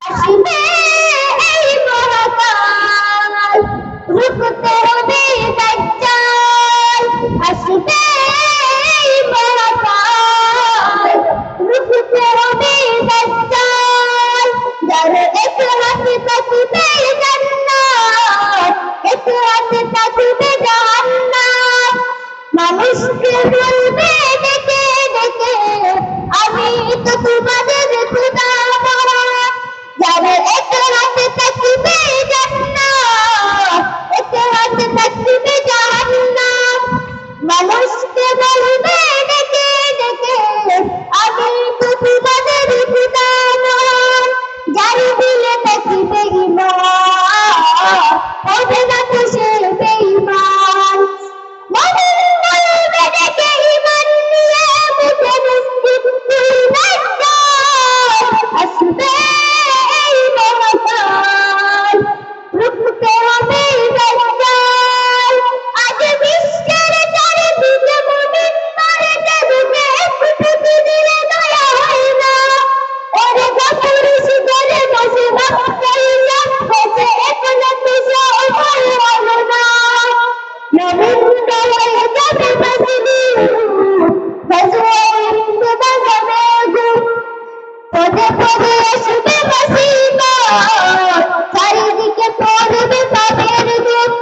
আসবে এই মহাকাল, রুখতে হবে দাজ্জাল। আসবে এই মহাকাল, রুখতে হবে দাজ্জাল। যার এক হাতে থাকবে জান্নাত, এক হাতে থাকবে জাহান্নাম। মানুষকে বলবে ডেকে ডেকে, আমি তো তোমাদের খোদা মহান। যার এক হাতে থাকবে জান্নাত, এক হাতে থাকবে জাহান্নাম। মানুষকে বলবে ডেকে ডেকে, আমি তো তোমাদের খোদা মহান। যার দিলে থাকবে ঈমান, হবে না তো সে বেঈমান। মুমিন বলবে ডেকে ঈমান নিয়ে, মুখে মসজিদ খুলবে দ্বার। আসবে এই মহাকাল, রুখতে হবে দাজ্জাল। আজ বিশ্বের চারিদিকে মুমিন মারেছে বুকে, একটু দিলে দয়া হয় না। ওরে কাপুর শিখরে বসে ভাব কইলা, বসে একলা তুষা ওপর হলো না। নবীন দয়ায় যাবে মজনু, ফজওয়ায় তোবা যাবে গো। পদে পদে আসবে মুসিবত, চারিদিকে পড়বে পাপের দোষ।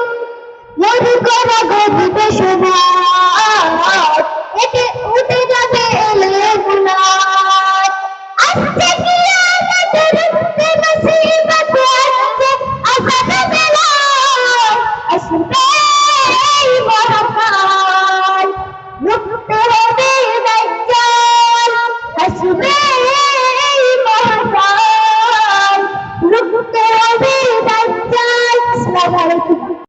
মন করা গজবে সমাজ, এতে উঠে যাবে এলে গুনাহ। আসছে কিয়ামত, রুখতে মুসিবত, আসছে আযাব বেলাল। আসবে এই মহাকাল, রুখতে হবে দাজ্জাল। আসবে এই মহাকাল, রুখতে হবে দাজ্জাল। আসসালামু আলাইকুম।